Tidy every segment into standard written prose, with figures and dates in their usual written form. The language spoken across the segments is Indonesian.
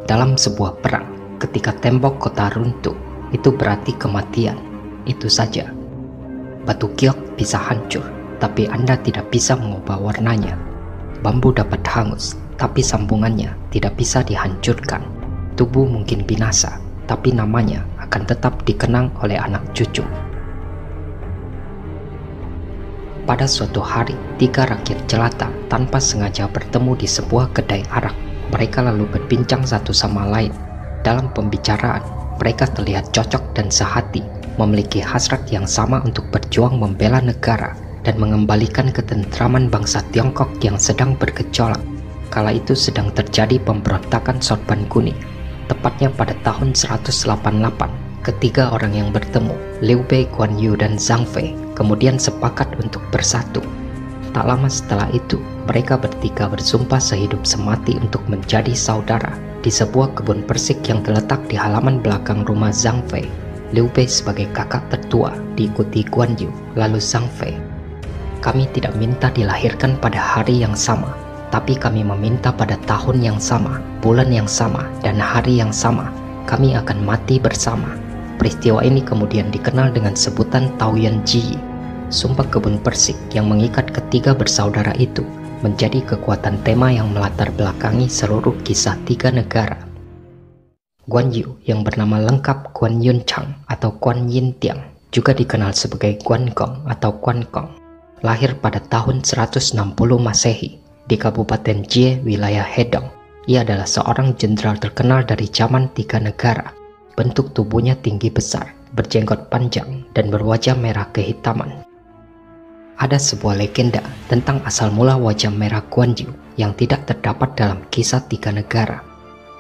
Dalam sebuah perang, ketika tembok kota runtuh, itu berarti kematian. Itu saja. Batu giok bisa hancur, tapi Anda tidak bisa mengubah warnanya. Bambu dapat hangus, tapi sambungannya tidak bisa dihancurkan. Tubuh mungkin binasa, tapi namanya akan tetap dikenang oleh anak cucu. Pada suatu hari, 3 rakyat jelata tanpa sengaja bertemu di sebuah kedai arak. Mereka lalu berbincang satu sama lain. Dalam pembicaraan, mereka terlihat cocok dan sehati, memiliki hasrat yang sama untuk berjuang membela negara dan mengembalikan ketentraman bangsa Tiongkok yang sedang bergejolak. Kala itu sedang terjadi pemberontakan Sorban Kuning. Tepatnya pada tahun 188, ketiga orang yang bertemu, Liu Bei, Guan Yu, dan Zhang Fei, kemudian sepakat untuk bersatu. Tak lama setelah itu, mereka bertiga bersumpah sehidup semati untuk menjadi saudara di sebuah kebun persik yang terletak di halaman belakang rumah Zhang Fei. Liu Bei sebagai kakak tertua diikuti Guan Yu, lalu Zhang Fei. Kami tidak minta dilahirkan pada hari yang sama, tapi kami meminta pada tahun yang sama, bulan yang sama, dan hari yang sama. Kami akan mati bersama. Peristiwa ini kemudian dikenal dengan sebutan Taoyuan Ji. Sumpah kebun persik yang mengikat ketiga bersaudara itu menjadi kekuatan tema yang melatar belakangi seluruh kisah 3 negara. Guan Yu yang bernama lengkap Guan Yun Chang atau Guan Yin Tiang, juga dikenal sebagai Guan Gong atau Guan Gong, lahir pada tahun 160 Masehi di Kabupaten Jie, wilayah Hedong. Ia adalah seorang jenderal terkenal dari zaman 3 negara. Bentuk tubuhnya tinggi besar, berjenggot panjang, dan berwajah merah kehitaman. Ada sebuah legenda tentang asal mula wajah merah Guan Yu yang tidak terdapat dalam kisah 3 negara.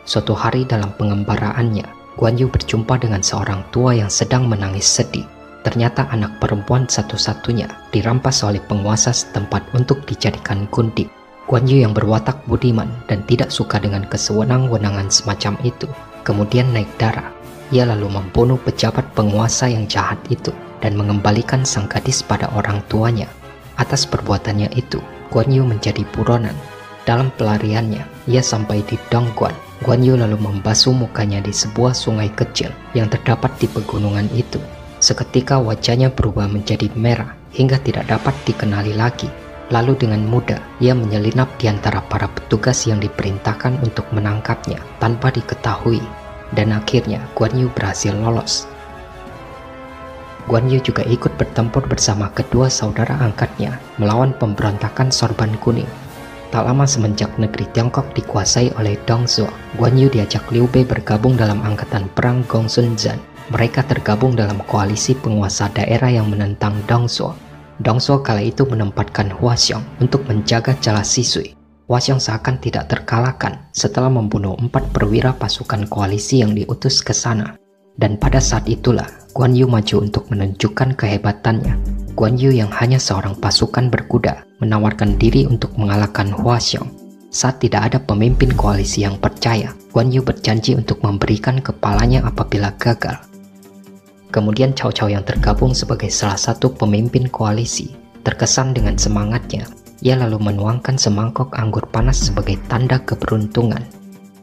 Suatu hari dalam pengembaraannya, Guan Yu berjumpa dengan seorang tua yang sedang menangis sedih. Ternyata anak perempuan satu-satunya dirampas oleh penguasa setempat untuk dijadikan gundik. Guan Yu yang berwatak budiman dan tidak suka dengan kesewenang-wenangan semacam itu, kemudian naik darah. Ia lalu membunuh pejabat penguasa yang jahat itu dan mengembalikan sang gadis pada orang tuanya. Atas perbuatannya itu, Guan Yu menjadi buronan. Dalam pelariannya, ia sampai di Dongguan. Guan Yu lalu membasuh mukanya di sebuah sungai kecil yang terdapat di pegunungan itu. Seketika wajahnya berubah menjadi merah hingga tidak dapat dikenali lagi. Lalu dengan mudah, ia menyelinap di antara para petugas yang diperintahkan untuk menangkapnya tanpa diketahui. Dan akhirnya Guan Yu berhasil lolos. Guan Yu juga ikut bertempur bersama kedua saudara angkatnya melawan pemberontakan Sorban Kuning. Tak lama semenjak negeri Tiongkok dikuasai oleh Dongzhuo, Guan Yu diajak Liu Bei bergabung dalam angkatan perang Gongsun Zan. Mereka tergabung dalam koalisi penguasa daerah yang menentang Dongzhuo. Dongzhuo kala itu menempatkan Hua Xiong untuk menjaga Jala Sisui. Hua Xiong seakan tidak terkalahkan setelah membunuh 4 perwira pasukan koalisi yang diutus ke sana. Dan pada saat itulah Guan Yu maju untuk menunjukkan kehebatannya. Guan Yu yang hanya seorang pasukan berkuda menawarkan diri untuk mengalahkan Hua Xiong. Saat tidak ada pemimpin koalisi yang percaya, Guan Yu berjanji untuk memberikan kepalanya apabila gagal. Kemudian Cao Cao yang tergabung sebagai salah satu pemimpin koalisi terkesan dengan semangatnya. Ia lalu menuangkan semangkok anggur panas sebagai tanda keberuntungan.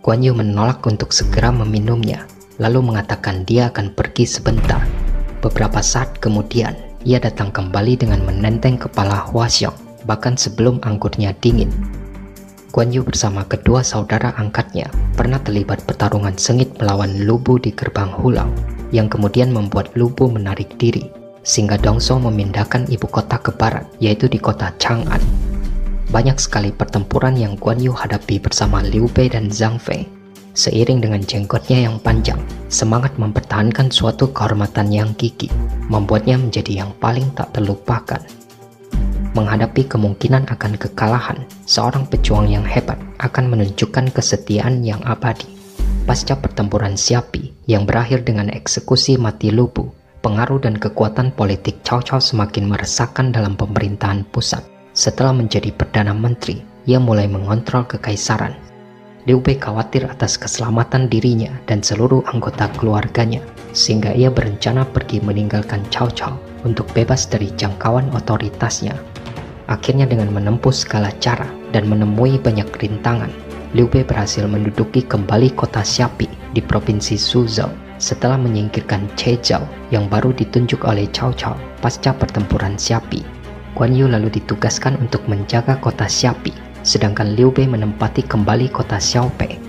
Guan Yu menolak untuk segera meminumnya, lalu mengatakan dia akan pergi sebentar. Beberapa saat kemudian, ia datang kembali dengan menenteng kepala Hua Xiong, bahkan sebelum anggurnya dingin. Guan Yu bersama kedua saudara angkatnya pernah terlibat pertarungan sengit melawan Lu Bu di gerbang Hulau, yang kemudian membuat Lu Bu menarik diri, sehingga Dongzhuo memindahkan ibu kota ke barat, yaitu di kota Chang'an. Banyak sekali pertempuran yang Guan Yu hadapi bersama Liu Bei dan Zhang Fei. Seiring dengan jenggotnya yang panjang, semangat mempertahankan suatu kehormatan yang gigih membuatnya menjadi yang paling tak terlupakan. Menghadapi kemungkinan akan kekalahan, seorang pejuang yang hebat akan menunjukkan kesetiaan yang abadi. Pasca pertempuran Siapi yang berakhir dengan eksekusi mati Lu Bu, pengaruh dan kekuatan politik Cao Cao semakin meresahkan dalam pemerintahan pusat. Setelah menjadi Perdana Menteri, ia mulai mengontrol kekaisaran. Liu Bei khawatir atas keselamatan dirinya dan seluruh anggota keluarganya, sehingga ia berencana pergi meninggalkan Cao Cao untuk bebas dari jangkauan otoritasnya. Akhirnya dengan menempuh segala cara dan menemui banyak rintangan, Liu Bei berhasil menduduki kembali kota Xiapi di provinsi Suzhou setelah menyingkirkan Che Zhao yang baru ditunjuk oleh Cao Cao pasca pertempuran Xiapi. Guan Yu lalu ditugaskan untuk menjaga kota Xiapi, sedangkan Liu Bei menempati kembali kota Xiaopei.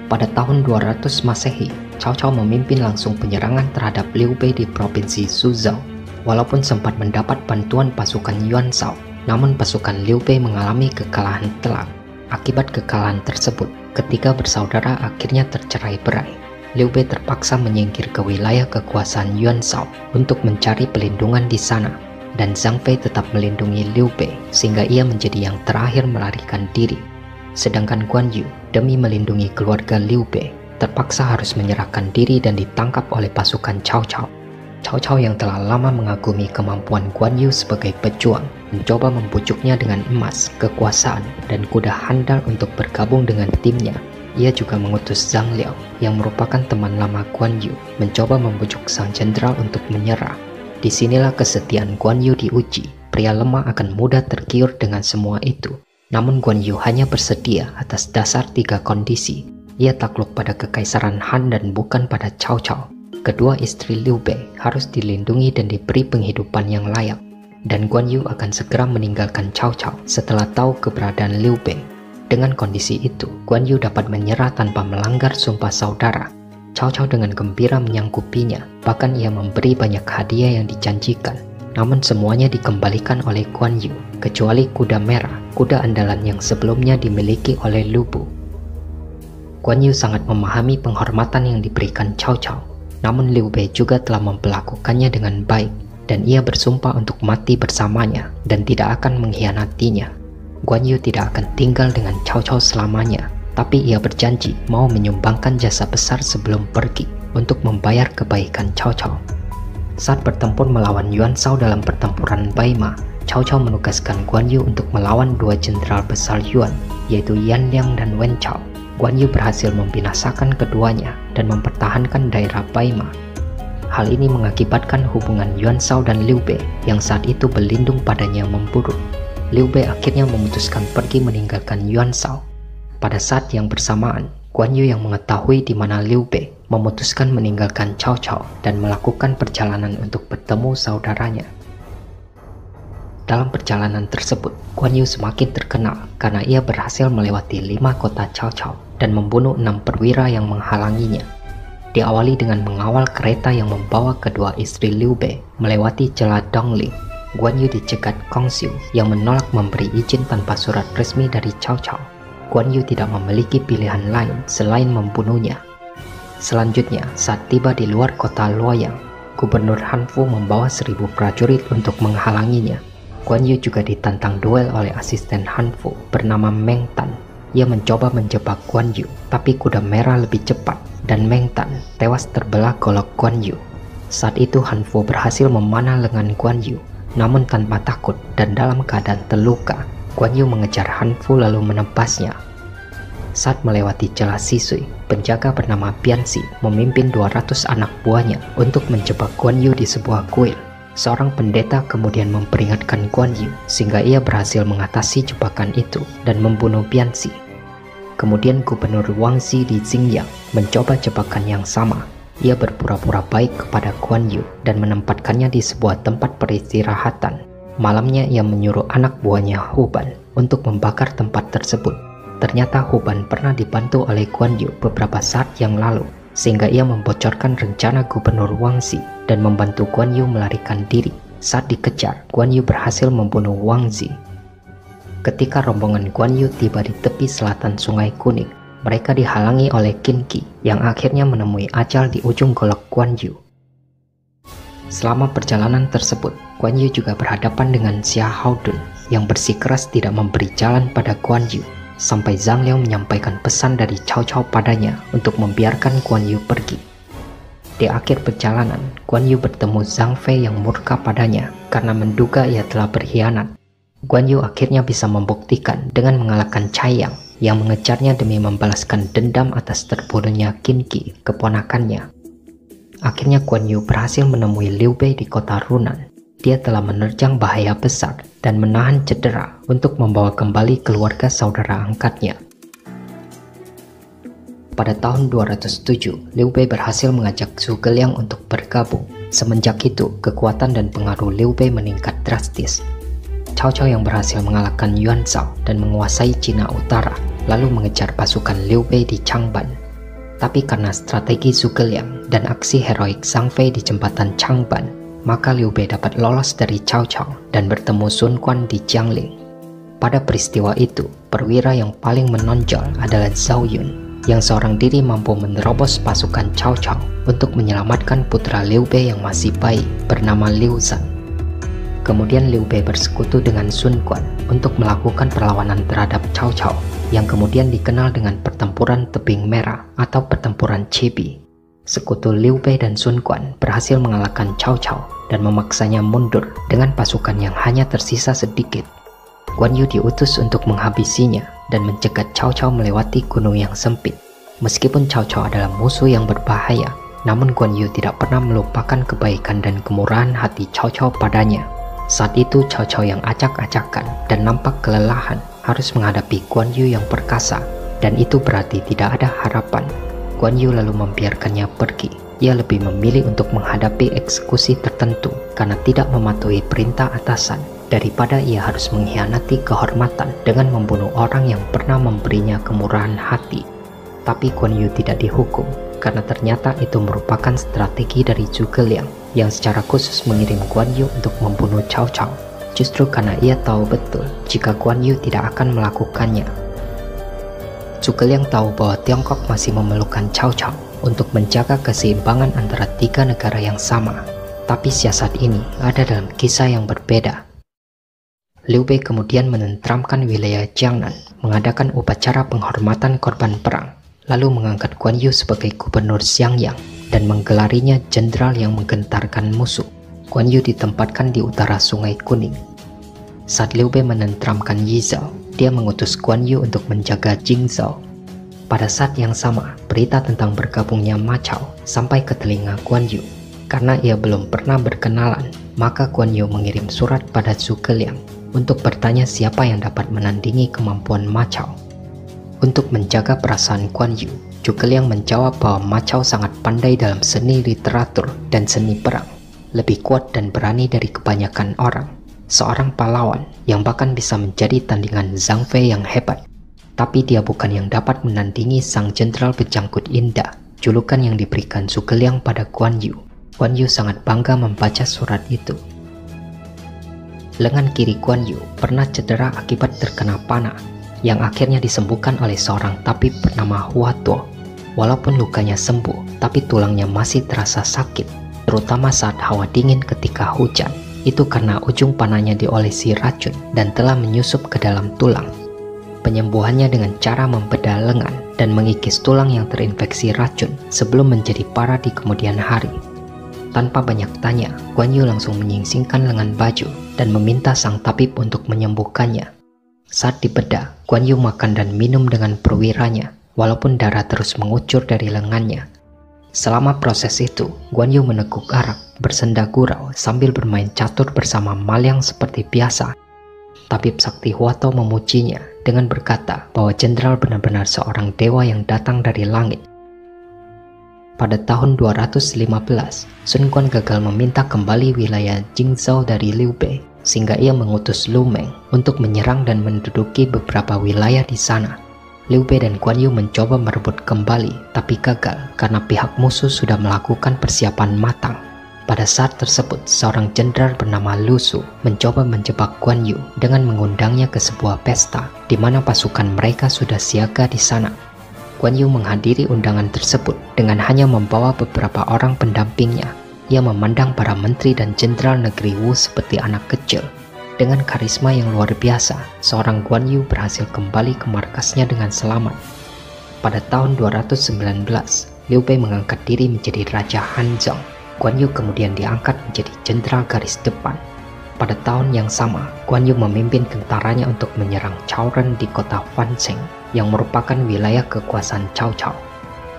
Pada tahun 200 Masehi, Cao Cao memimpin langsung penyerangan terhadap Liu Bei di provinsi Suzhou. Walaupun sempat mendapat bantuan pasukan Yuan Shao, namun pasukan Liu Bei mengalami kekalahan telak. Akibat kekalahan tersebut, ketiga bersaudara akhirnya tercerai-berai. Liu Bei terpaksa menyingkir ke wilayah kekuasaan Yuan Shao untuk mencari pelindungan di sana, dan Zhang Fei tetap melindungi Liu Bei sehingga ia menjadi yang terakhir melarikan diri. Sedangkan Guan Yu, demi melindungi keluarga Liu Bei, terpaksa harus menyerahkan diri dan ditangkap oleh pasukan Cao Cao. Cao Cao yang telah lama mengagumi kemampuan Guan Yu sebagai pejuang, mencoba membujuknya dengan emas, kekuasaan, dan kuda handal untuk bergabung dengan timnya. Ia juga mengutus Zhang Liao, yang merupakan teman lama Guan Yu, mencoba membujuk sang jenderal untuk menyerah. Disinilah kesetiaan Guan Yu diuji. Pria lemah akan mudah tergiur dengan semua itu. Namun Guan Yu hanya bersedia atas dasar 3 kondisi. Ia takluk pada kekaisaran Han dan bukan pada Cao Cao. Kedua istri Liu Bei harus dilindungi dan diberi penghidupan yang layak. Dan Guan Yu akan segera meninggalkan Cao Cao setelah tahu keberadaan Liu Bei. Dengan kondisi itu, Guan Yu dapat menyerah tanpa melanggar sumpah saudara. Cao Cao dengan gembira menyangkupinya, bahkan ia memberi banyak hadiah yang dijanjikan. Namun semuanya dikembalikan oleh Guan Yu, kecuali kuda merah, kuda andalan yang sebelumnya dimiliki oleh Lu Bu. Guan Yu sangat memahami penghormatan yang diberikan Cao Cao. Namun Liu Bei juga telah memperlakukannya dengan baik, dan ia bersumpah untuk mati bersamanya dan tidak akan mengkhianatinya. Guan Yu tidak akan tinggal dengan Cao Cao selamanya, tapi ia berjanji mau menyumbangkan jasa besar sebelum pergi untuk membayar kebaikan Cao Cao. Saat bertempur melawan Yuan Shao dalam pertempuran Baima, Cao Cao menugaskan Guan Yu untuk melawan 2 jenderal besar Yuan, yaitu Yan Liang dan Wen Chao. Guan Yu berhasil membinasakan keduanya dan mempertahankan daerah Baima. Hal ini mengakibatkan hubungan Yuan Shao dan Liu Bei yang saat itu berlindung padanya memburuk. Liu Bei akhirnya memutuskan pergi meninggalkan Yuan Shao. Pada saat yang bersamaan, Guan Yu yang mengetahui di mana Liu Bei memutuskan meninggalkan Cao Cao dan melakukan perjalanan untuk bertemu saudaranya. Dalam perjalanan tersebut, Guan Yu semakin terkenal karena ia berhasil melewati 5 kota Cao Cao dan membunuh 6 perwira yang menghalanginya. Diawali dengan mengawal kereta yang membawa kedua istri Liu Bei melewati celah Dongling. Guan Yu dicegat Kong Xiu yang menolak memberi izin tanpa surat resmi dari Cao Cao. Guan Yu tidak memiliki pilihan lain selain membunuhnya. Selanjutnya, saat tiba di luar kota Luoyang, Gubernur Han Fu membawa 1000 prajurit untuk menghalanginya. Guan Yu juga ditantang duel oleh asisten Han Fu bernama Meng Tan. Ia mencoba menjebak Guan Yu, tapi kuda merah lebih cepat dan Meng Tan tewas terbelah golok Guan Yu. Saat itu Han Fu berhasil memanah lengan Guan Yu, namun tanpa takut dan dalam keadaan terluka. Guan Yu mengejar Han Fu lalu menebasnya. Saat melewati celah Sisui, penjaga bernama Bianxi memimpin 200 anak buahnya untuk menjebak Guan Yu di sebuah kuil. Seorang pendeta kemudian memperingatkan Guan Yu sehingga ia berhasil mengatasi jebakan itu dan membunuh Bianxi. Kemudian Gubernur Wangzi di Xingyang mencoba jebakan yang sama. Ia berpura-pura baik kepada Guan Yu dan menempatkannya di sebuah tempat peristirahatan. Malamnya ia menyuruh anak buahnya Huban untuk membakar tempat tersebut. Ternyata Huban pernah dibantu oleh Guan Yu beberapa saat yang lalu, sehingga ia membocorkan rencana Gubernur Wangzi dan membantu Guan Yu melarikan diri. Saat dikejar, Guan Yu berhasil membunuh Wangzi. Ketika rombongan Guan Yu tiba di tepi selatan Sungai Kuning, mereka dihalangi oleh Qin Ki yang akhirnya menemui ajal di ujung golok Guan Yu. Selama perjalanan tersebut, Guan Yu juga berhadapan dengan Xia Haodun yang bersikeras tidak memberi jalan pada Guan Yu, sampai Zhang Liao menyampaikan pesan dari Cao Cao padanya untuk membiarkan Guan Yu pergi. Di akhir perjalanan, Guan Yu bertemu Zhang Fei yang murka padanya karena menduga ia telah berkhianat. Guan Yu akhirnya bisa membuktikan dengan mengalahkan Caiyang yang mengejarnya demi membalaskan dendam atas terbunuhnya Qin Ki, keponakannya. Akhirnya Guan Yu berhasil menemui Liu Bei di kota Runan. Dia telah menerjang bahaya besar dan menahan cedera untuk membawa kembali keluarga saudara angkatnya. Pada tahun 207, Liu Bei berhasil mengajak Zhuge Liang untuk bergabung. Semenjak itu, kekuatan dan pengaruh Liu Bei meningkat drastis. Cao Cao yang berhasil mengalahkan Yuan Shao dan menguasai Cina Utara, lalu mengejar pasukan Liu Bei di Changban. Tapi karena strategi Zhuge Liang dan aksi heroik Zhang Fei di jembatan Changban, maka Liu Bei dapat lolos dari Cao Cao dan bertemu Sun Quan di Jiangling. Pada peristiwa itu, perwira yang paling menonjol adalah Zhao Yun, yang seorang diri mampu menerobos pasukan Cao Cao untuk menyelamatkan putra Liu Bei yang masih bayi bernama Liu Zhan. Kemudian Liu Bei bersekutu dengan Sun Quan untuk melakukan perlawanan terhadap Cao Cao, yang kemudian dikenal dengan pertempuran tebing merah atau pertempuran Chibi. Sekutu Liu Bei dan Sun Quan berhasil mengalahkan Cao Cao dan memaksanya mundur dengan pasukan yang hanya tersisa sedikit. Guan Yu diutus untuk menghabisinya dan mencegat Cao Cao melewati gunung yang sempit. Meskipun Cao Cao adalah musuh yang berbahaya, namun Guan Yu tidak pernah melupakan kebaikan dan kemurahan hati Cao Cao padanya. Saat itu Cao Cao yang acak-acakan dan nampak kelelahan harus menghadapi Guan Yu yang perkasa, dan itu berarti tidak ada harapan. Guan Yu lalu membiarkannya pergi. Ia lebih memilih untuk menghadapi eksekusi tertentu karena tidak mematuhi perintah atasan, daripada ia harus mengkhianati kehormatan dengan membunuh orang yang pernah memberinya kemurahan hati. Tapi Guan Yu tidak dihukum, karena ternyata itu merupakan strategi dari Zhuge Liang yang secara khusus mengirim Guan Yu untuk membunuh Cao Cao, justru karena ia tahu betul jika Guan Yu tidak akan melakukannya. Zhuge Liang tahu bahwa Tiongkok masih memerlukan Cao Cao untuk menjaga keseimbangan antara tiga negara yang sama, tapi siasat ini ada dalam kisah yang berbeda. Liu Bei kemudian menenteramkan wilayah Jiangnan, mengadakan upacara penghormatan korban perang, lalu mengangkat Guan Yu sebagai gubernur Xiangyang dan menggelarinya jenderal yang menggentarkan musuh. Guan Yu ditempatkan di utara Sungai Kuning. Saat Liu Bei menenteramkan Yizhao, dia mengutus Guan Yu untuk menjaga Jingzhou. Pada saat yang sama, berita tentang bergabungnya Ma Chao sampai ke telinga Guan Yu. Karena ia belum pernah berkenalan, maka Guan Yu mengirim surat pada Zhuge Liang untuk bertanya siapa yang dapat menandingi kemampuan Ma Chao. Untuk menjaga perasaan Guan Yu, Zhuge Liang menjawab bahwa Ma Chao sangat pandai dalam seni literatur dan seni perang, lebih kuat dan berani dari kebanyakan orang, seorang pahlawan yang bahkan bisa menjadi tandingan Zhang Fei yang hebat. Tapi dia bukan yang dapat menandingi sang jenderal berjanggut indah, julukan yang diberikan Zhuge Liang pada Guan Yu. Guan Yu sangat bangga membaca surat itu. Lengan kiri Guan Yu pernah cedera akibat terkena panah, yang akhirnya disembuhkan oleh seorang tabib bernama Hua Tuo. Walaupun lukanya sembuh, tapi tulangnya masih terasa sakit, terutama saat hawa dingin ketika hujan. Itu karena ujung panahnya diolesi racun dan telah menyusup ke dalam tulang. Penyembuhannya dengan cara membedah lengan dan mengikis tulang yang terinfeksi racun sebelum menjadi parah di kemudian hari. Tanpa banyak tanya, Guan Yu langsung menyingsingkan lengan baju dan meminta sang tabib untuk menyembuhkannya. Saat dibedah, Guan Yu makan dan minum dengan perwiranya, walaupun darah terus mengucur dari lengannya. Selama proses itu, Guan Yu meneguk arak, bersenda gurau sambil bermain catur bersama Maliang seperti biasa. Tabib sakti Hua Tuo memujinya dengan berkata bahwa jenderal benar-benar seorang dewa yang datang dari langit. Pada tahun 215, Sun Quan gagal meminta kembali wilayah Jingzhou dari Liu Bei, sehingga ia mengutus Lu Meng untuk menyerang dan menduduki beberapa wilayah di sana. Liu Bei dan Guan Yu mencoba merebut kembali, tapi gagal karena pihak musuh sudah melakukan persiapan matang. Pada saat tersebut, seorang jenderal bernama Lu Su mencoba menjebak Guan Yu dengan mengundangnya ke sebuah pesta, di mana pasukan mereka sudah siaga di sana. Guan Yu menghadiri undangan tersebut dengan hanya membawa beberapa orang pendampingnya. Ia memandang para menteri dan jenderal negeri Wu seperti anak kecil. Dengan karisma yang luar biasa, seorang Guan Yu berhasil kembali ke markasnya dengan selamat. Pada tahun 219, Liu Bei mengangkat diri menjadi Raja Hanzhong. Guan Yu kemudian diangkat menjadi jenderal garis depan. Pada tahun yang sama, Guan Yu memimpin tentaranya untuk menyerang Cao Ren di kota Fancheng, yang merupakan wilayah kekuasaan Cao Cao.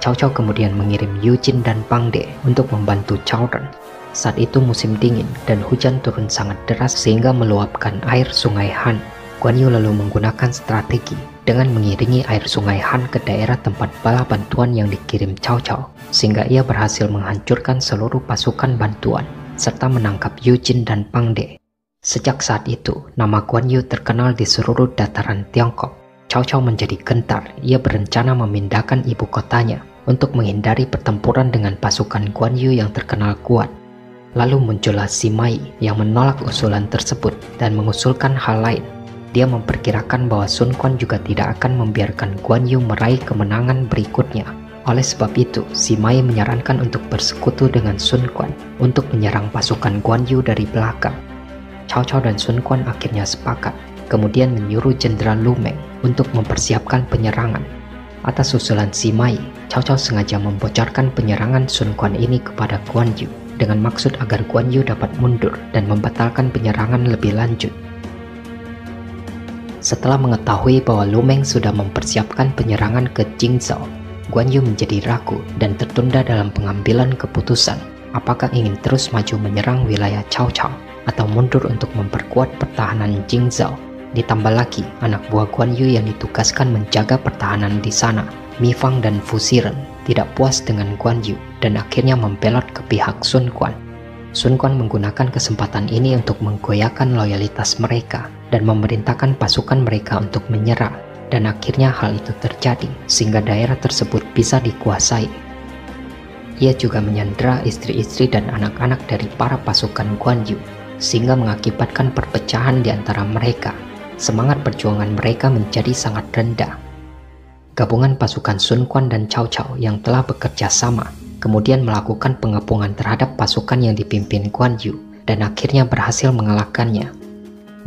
Cao Cao kemudian mengirim Yu Jin dan Pang De untuk membantu Cao Ren. Saat itu musim dingin dan hujan turun sangat deras sehingga meluapkan air sungai Han. Guan Yu lalu menggunakan strategi dengan mengiringi air sungai Han ke daerah tempat bala bantuan yang dikirim Cao Cao, sehingga ia berhasil menghancurkan seluruh pasukan bantuan, serta menangkap Yu Jin dan Pang De. Sejak saat itu, nama Guan Yu terkenal di seluruh dataran Tiongkok. Cao Cao menjadi gentar, ia berencana memindahkan ibu kotanya untuk menghindari pertempuran dengan pasukan Guan Yu yang terkenal kuat. Lalu muncullah Sima Yi yang menolak usulan tersebut dan mengusulkan hal lain. Dia memperkirakan bahwa Sun Quan juga tidak akan membiarkan Guan Yu meraih kemenangan berikutnya. Oleh sebab itu, Sima Yi menyarankan untuk bersekutu dengan Sun Quan untuk menyerang pasukan Guan Yu dari belakang. Cao Cao dan Sun Quan akhirnya sepakat, kemudian menyuruh Jenderal Lu Meng untuk mempersiapkan penyerangan. Atas usulan Sima Yi, Cao Cao sengaja membocorkan penyerangan Sun Quan ini kepada Guan Yu dengan maksud agar Guan Yu dapat mundur dan membatalkan penyerangan lebih lanjut. Setelah mengetahui bahwa Lu Meng sudah mempersiapkan penyerangan ke Jingzhou, Guan Yu menjadi ragu dan tertunda dalam pengambilan keputusan apakah ingin terus maju menyerang wilayah Cao Cao atau mundur untuk memperkuat pertahanan Jingzhou. Ditambah lagi, anak buah Guan Yu yang ditugaskan menjaga pertahanan di sana, Mi Fang dan Fu Shiren, tidak puas dengan Guan Yu dan akhirnya membelot ke pihak Sun Quan. Sun Quan menggunakan kesempatan ini untuk menggoyahkan loyalitas mereka dan memerintahkan pasukan mereka untuk menyerah, dan akhirnya hal itu terjadi sehingga daerah tersebut bisa dikuasai. Ia juga menyandera istri-istri dan anak-anak dari para pasukan Guan Yu, sehingga mengakibatkan perpecahan di antara mereka. Semangat perjuangan mereka menjadi sangat rendah. Gabungan pasukan Sun Quan dan Cao Cao yang telah bekerja sama kemudian melakukan pengepungan terhadap pasukan yang dipimpin Guan Yu dan akhirnya berhasil mengalahkannya.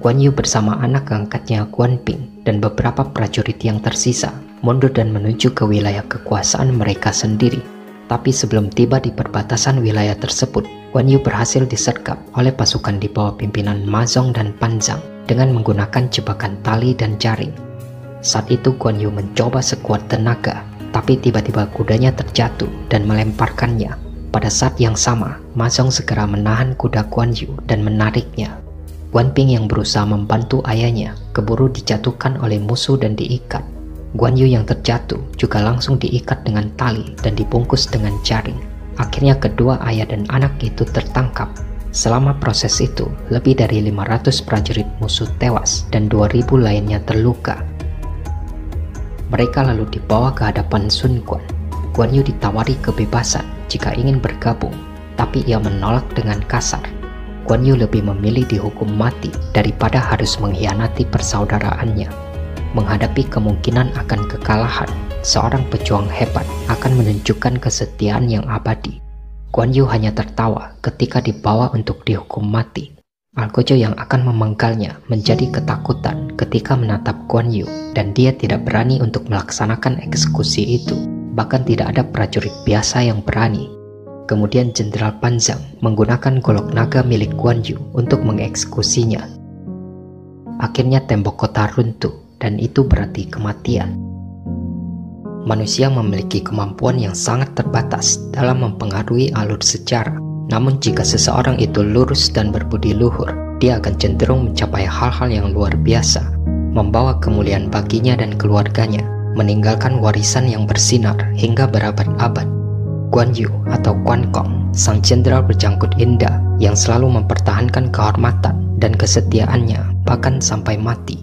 Guan Yu bersama anak angkatnya Guan Ping dan beberapa prajurit yang tersisa mundur dan menuju ke wilayah kekuasaan mereka sendiri. Tapi sebelum tiba di perbatasan wilayah tersebut, Guan Yu berhasil disergap oleh pasukan di bawah pimpinan Ma Zong dan Pan Zhang dengan menggunakan jebakan tali dan jaring. Saat itu Guan Yu mencoba sekuat tenaga, tapi tiba-tiba kudanya terjatuh dan melemparkannya. Pada saat yang sama, Ma Zong segera menahan kuda Guan Yu dan menariknya. Guan Ping yang berusaha membantu ayahnya keburu dijatuhkan oleh musuh dan diikat. Guan Yu yang terjatuh juga langsung diikat dengan tali dan dibungkus dengan jaring. Akhirnya kedua ayah dan anak itu tertangkap. Selama proses itu, lebih dari 500 prajurit musuh tewas dan 2.000 lainnya terluka. Mereka lalu dibawa ke hadapan Sun Quan. Guan Yu ditawari kebebasan jika ingin bergabung, tapi ia menolak dengan kasar. Guan Yu lebih memilih dihukum mati daripada harus mengkhianati persaudaraannya. Menghadapi kemungkinan akan kekalahan, seorang pejuang hebat akan menunjukkan kesetiaan yang abadi. Guan Yu hanya tertawa ketika dibawa untuk dihukum mati. Algojo yang akan memenggalnya menjadi ketakutan ketika menatap Guan Yu, dan dia tidak berani untuk melaksanakan eksekusi itu. Bahkan tidak ada prajurit biasa yang berani. Kemudian Jenderal Pan Zhang menggunakan golok naga milik Guan Yu untuk mengeksekusinya. Akhirnya tembok kota runtuh, dan itu berarti kematian. Manusia memiliki kemampuan yang sangat terbatas dalam mempengaruhi alur sejarah. Namun jika seseorang itu lurus dan berbudi luhur, dia akan cenderung mencapai hal-hal yang luar biasa, membawa kemuliaan baginya dan keluarganya, meninggalkan warisan yang bersinar hingga berabad-abad. Guan Yu atau Guan Gong, sang jenderal berjanggut indah yang selalu mempertahankan kehormatan dan kesetiaannya bahkan sampai mati.